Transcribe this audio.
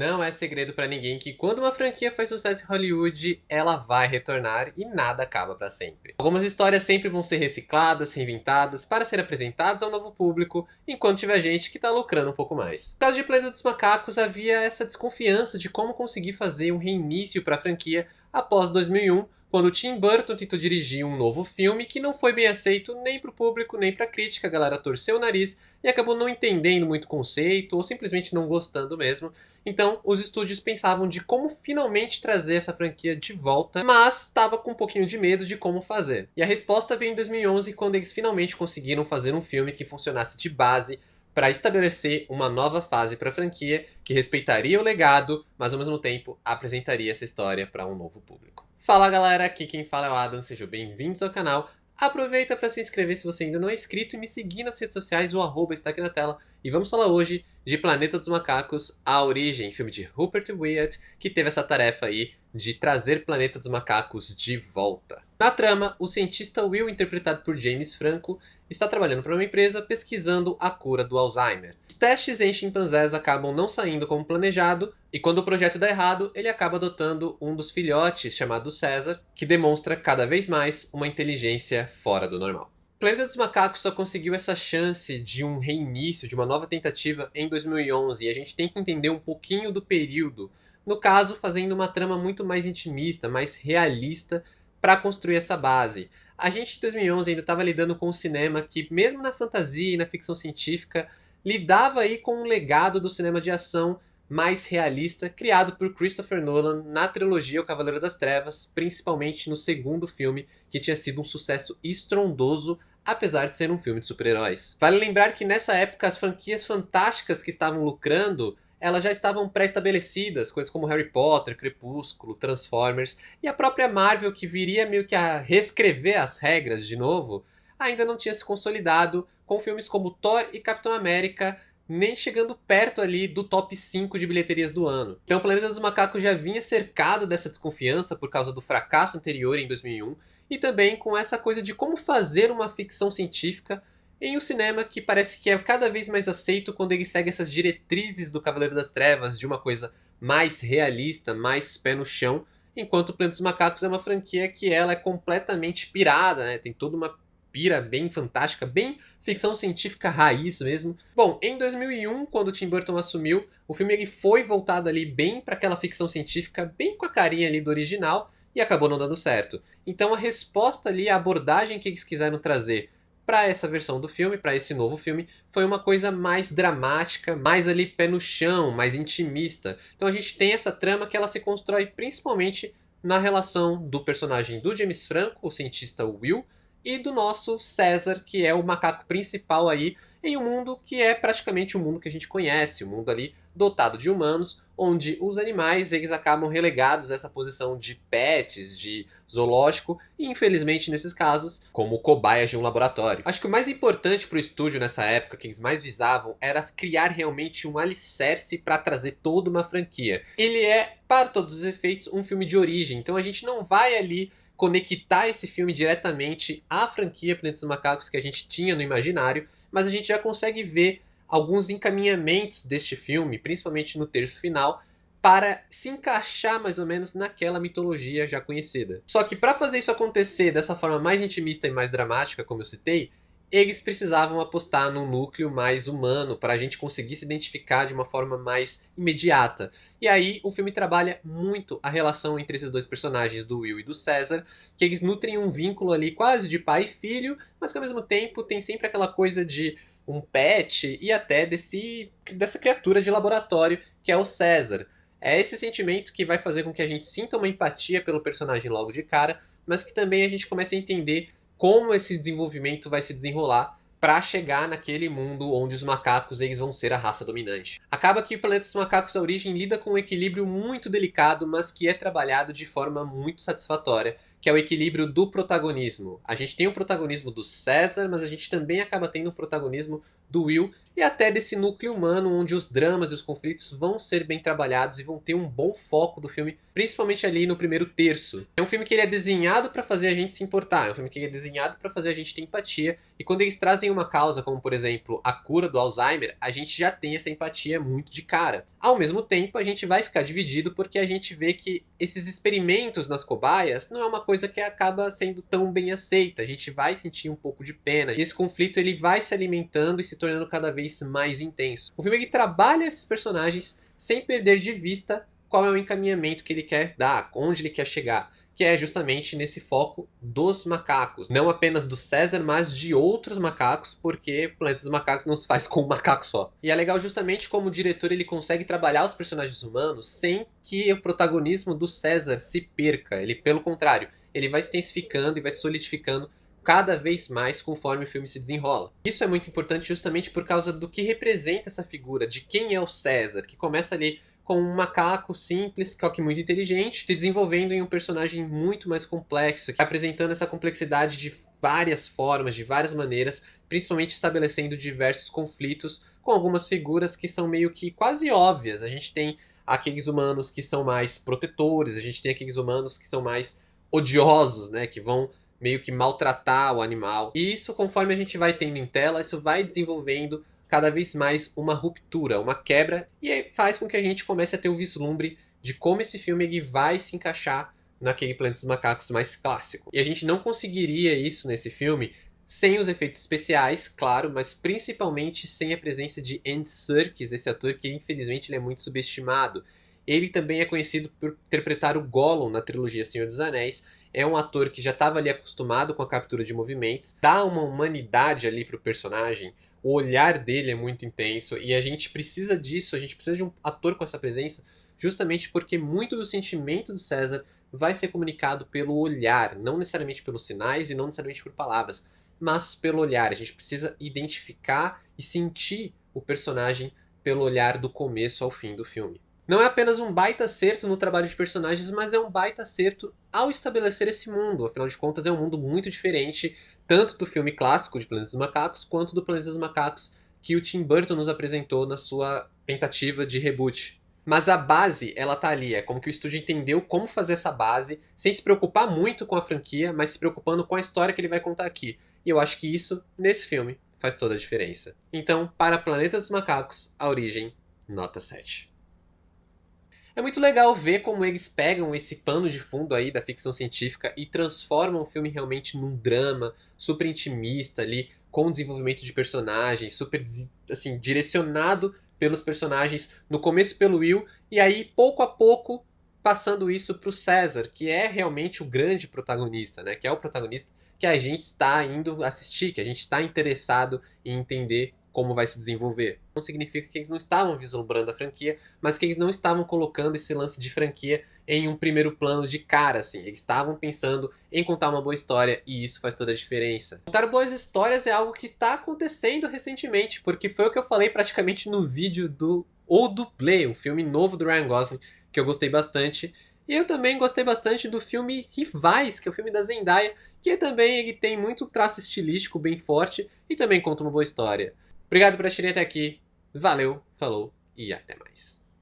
Não é segredo pra ninguém que quando uma franquia faz sucesso em Hollywood, ela vai retornar e nada acaba pra sempre. Algumas histórias sempre vão ser recicladas, reinventadas, para serem apresentadas ao novo público, enquanto tiver gente que tá lucrando um pouco mais. No caso de Planeta dos Macacos, havia essa desconfiança de como conseguir fazer um reinício pra franquia após 2001, quando Tim Burton tentou dirigir um novo filme que não foi bem aceito nem pro público nem pra crítica, a galera torceu o nariz e acabou não entendendo muito o conceito ou simplesmente não gostando mesmo. Então, os estúdios pensavam de como finalmente trazer essa franquia de volta, mas estava com um pouquinho de medo de como fazer. E a resposta veio em 2011, quando eles finalmente conseguiram fazer um filme que funcionasse de base para estabelecer uma nova fase para a franquia, que respeitaria o legado, mas ao mesmo tempo apresentaria essa história para um novo público. Fala galera, aqui quem fala é o Adam, sejam bem-vindos ao canal. Aproveita para se inscrever se você ainda não é inscrito e me seguir nas redes sociais, o arroba está aqui na tela. E vamos falar hoje de Planeta dos Macacos, A Origem, filme de Rupert Wyatt, que teve essa tarefa aí de trazer Planeta dos Macacos de volta. Na trama, o cientista Will, interpretado por James Franco, está trabalhando para uma empresa pesquisando a cura do Alzheimer. Os testes em chimpanzés acabam não saindo como planejado, e quando o projeto dá errado, ele acaba adotando um dos filhotes, chamado César, que demonstra cada vez mais uma inteligência fora do normal. Planeta dos Macacos só conseguiu essa chance de um reinício, de uma nova tentativa em 2011, e a gente tem que entender um pouquinho do período, no caso fazendo uma trama muito mais intimista, mais realista, para construir essa base. A gente em 2011 ainda estava lidando com um cinema que, mesmo na fantasia e na ficção científica, lidava aí com um legado do cinema de ação mais realista, criado por Christopher Nolan na trilogia O Cavaleiro das Trevas, principalmente no segundo filme, que tinha sido um sucesso estrondoso, apesar de ser um filme de super-heróis. Vale lembrar que nessa época as franquias fantásticas que estavam lucrando, elas já estavam pré-estabelecidas, coisas como Harry Potter, Crepúsculo, Transformers, e a própria Marvel, que viria meio que a reescrever as regras de novo, ainda não tinha se consolidado, com filmes como Thor e Capitão América nem chegando perto ali do top 5 de bilheterias do ano. Então o Planeta dos Macacos já vinha cercado dessa desconfiança por causa do fracasso anterior em 2001, e também com essa coisa de como fazer uma ficção científica em um cinema que parece que é cada vez mais aceito quando ele segue essas diretrizes do Cavaleiro das Trevas, de uma coisa mais realista, mais pé no chão, enquanto o Planeta dos Macacos é uma franquia que ela é completamente pirada, né? Tem toda uma pira bem fantástica, bem ficção científica raiz mesmo. Bom, em 2001, quando o Tim Burton assumiu, o filme ele foi voltado ali bem para aquela ficção científica, bem com a carinha ali do original, e acabou não dando certo. Então a resposta ali, a abordagem que eles quiseram trazer para essa versão do filme, para esse novo filme, foi uma coisa mais dramática, mais ali pé no chão, mais intimista. Então a gente tem essa trama que ela se constrói principalmente na relação do personagem do James Franco, o cientista Will, e do nosso César, que é o macaco principal aí, em um mundo que é praticamente o mundo que a gente conhece, o mundo ali dotado de humanos, onde os animais eles acabam relegados a essa posição de pets, de zoológico, e infelizmente nesses casos, como cobaias de um laboratório. Acho que o mais importante para o estúdio nessa época, que eles mais visavam, era criar realmente um alicerce para trazer toda uma franquia. Ele é, para todos os efeitos, um filme de origem, então a gente não vai ali conectar esse filme diretamente à franquia Planeta dos Macacos que a gente tinha no imaginário, mas a gente já consegue ver alguns encaminhamentos deste filme, principalmente no terço final, para se encaixar mais ou menos naquela mitologia já conhecida. Só que para fazer isso acontecer dessa forma mais intimista e mais dramática, como eu citei, eles precisavam apostar num núcleo mais humano para a gente conseguir se identificar de uma forma mais imediata. E aí o filme trabalha muito a relação entre esses dois personagens, do Will e do César, que eles nutrem um vínculo ali quase de pai e filho, mas que ao mesmo tempo tem sempre aquela coisa de um pet e até dessa criatura de laboratório que é o César. É esse sentimento que vai fazer com que a gente sinta uma empatia pelo personagem logo de cara, mas que também a gente comece a entender como esse desenvolvimento vai se desenrolar para chegar naquele mundo onde os macacos eles vão ser a raça dominante. Acaba que o Planeta dos Macacos A Origem lida com um equilíbrio muito delicado, mas que é trabalhado de forma muito satisfatória, que é o equilíbrio do protagonismo. A gente tem o protagonismo do César, mas a gente também acaba tendo o protagonismo do Will e até desse núcleo humano onde os dramas e os conflitos vão ser bem trabalhados e vão ter um bom foco do filme, principalmente ali no primeiro terço. É um filme que ele é desenhado para fazer a gente se importar, é um filme que ele é desenhado para fazer a gente ter empatia, e quando eles trazem uma causa como, por exemplo, a cura do Alzheimer, a gente já tem essa empatia muito de cara. Ao mesmo tempo, a gente vai ficar dividido porque a gente vê que esses experimentos nas cobaias não é uma coisa que acaba sendo tão bem aceita, a gente vai sentir um pouco de pena, e esse conflito ele vai se alimentando e se tornando cada vez mais intenso. O filme ele trabalha esses personagens sem perder de vista qual é o encaminhamento que ele quer dar, onde ele quer chegar, que é justamente nesse foco dos macacos. Não apenas do César, mas de outros macacos, porque Planeta dos Macacos não se faz com um macaco só. E é legal justamente como o diretor ele consegue trabalhar os personagens humanos sem que o protagonismo do César se perca. Ele, pelo contrário, ele vai se intensificando e vai se solidificando cada vez mais conforme o filme se desenrola. Isso é muito importante justamente por causa do que representa essa figura, de quem é o César, que começa ali com um macaco simples, só que muito inteligente, se desenvolvendo em um personagem muito mais complexo, apresentando essa complexidade de várias formas, de várias maneiras, principalmente estabelecendo diversos conflitos com algumas figuras que são meio que quase óbvias. A gente tem aqueles humanos que são mais protetores, a gente tem aqueles humanos que são mais odiosos, né, que vão meio que maltratar o animal. E isso, conforme a gente vai tendo em tela, isso vai desenvolvendo cada vez mais uma ruptura, uma quebra, e aí faz com que a gente comece a ter o vislumbre de como esse filme ele vai se encaixar naquele Planeta dos Macacos mais clássico. E a gente não conseguiria isso nesse filme sem os efeitos especiais, claro, mas principalmente sem a presença de Andy Serkis, esse ator que infelizmente ele é muito subestimado. Ele também é conhecido por interpretar o Gollum na trilogia Senhor dos Anéis. É um ator que já estava ali acostumado com a captura de movimentos, dá uma humanidade ali pro personagem. O olhar dele é muito intenso e a gente precisa disso, a gente precisa de um ator com essa presença, justamente porque muito do sentimento do César vai ser comunicado pelo olhar, não necessariamente pelos sinais e não necessariamente por palavras, mas pelo olhar. A gente precisa identificar e sentir o personagem pelo olhar do começo ao fim do filme. Não é apenas um baita acerto no trabalho de personagens, mas é um baita acerto ao estabelecer esse mundo. Afinal de contas, é um mundo muito diferente, tanto do filme clássico de Planeta dos Macacos, quanto do Planeta dos Macacos que o Tim Burton nos apresentou na sua tentativa de reboot. Mas a base, ela tá ali. É como que o estúdio entendeu como fazer essa base, sem se preocupar muito com a franquia, mas se preocupando com a história que ele vai contar aqui. E eu acho que isso, nesse filme, faz toda a diferença. Então, para Planeta dos Macacos, A Origem, nota 7. É muito legal ver como eles pegam esse pano de fundo aí da ficção científica e transformam o filme realmente num drama super intimista ali, com desenvolvimento de personagens, super assim, direcionado pelos personagens, no começo pelo Will, e aí pouco a pouco passando isso pro César, que é realmente o grande protagonista, né? Que é o protagonista que a gente está indo assistir, que a gente está interessado em entender como vai se desenvolver. Não significa que eles não estavam vislumbrando a franquia, mas que eles não estavam colocando esse lance de franquia em um primeiro plano de cara, assim. Eles estavam pensando em contar uma boa história e isso faz toda a diferença. Contar boas histórias é algo que está acontecendo recentemente, porque foi o que eu falei praticamente no vídeo do O Dublê, um filme novo do Ryan Gosling, que eu gostei bastante. E eu também gostei bastante do filme Rivais, que é o filme da Zendaya, que também ele tem muito traço estilístico bem forte e também conta uma boa história. Obrigado por assistirem até aqui, valeu, falou e até mais.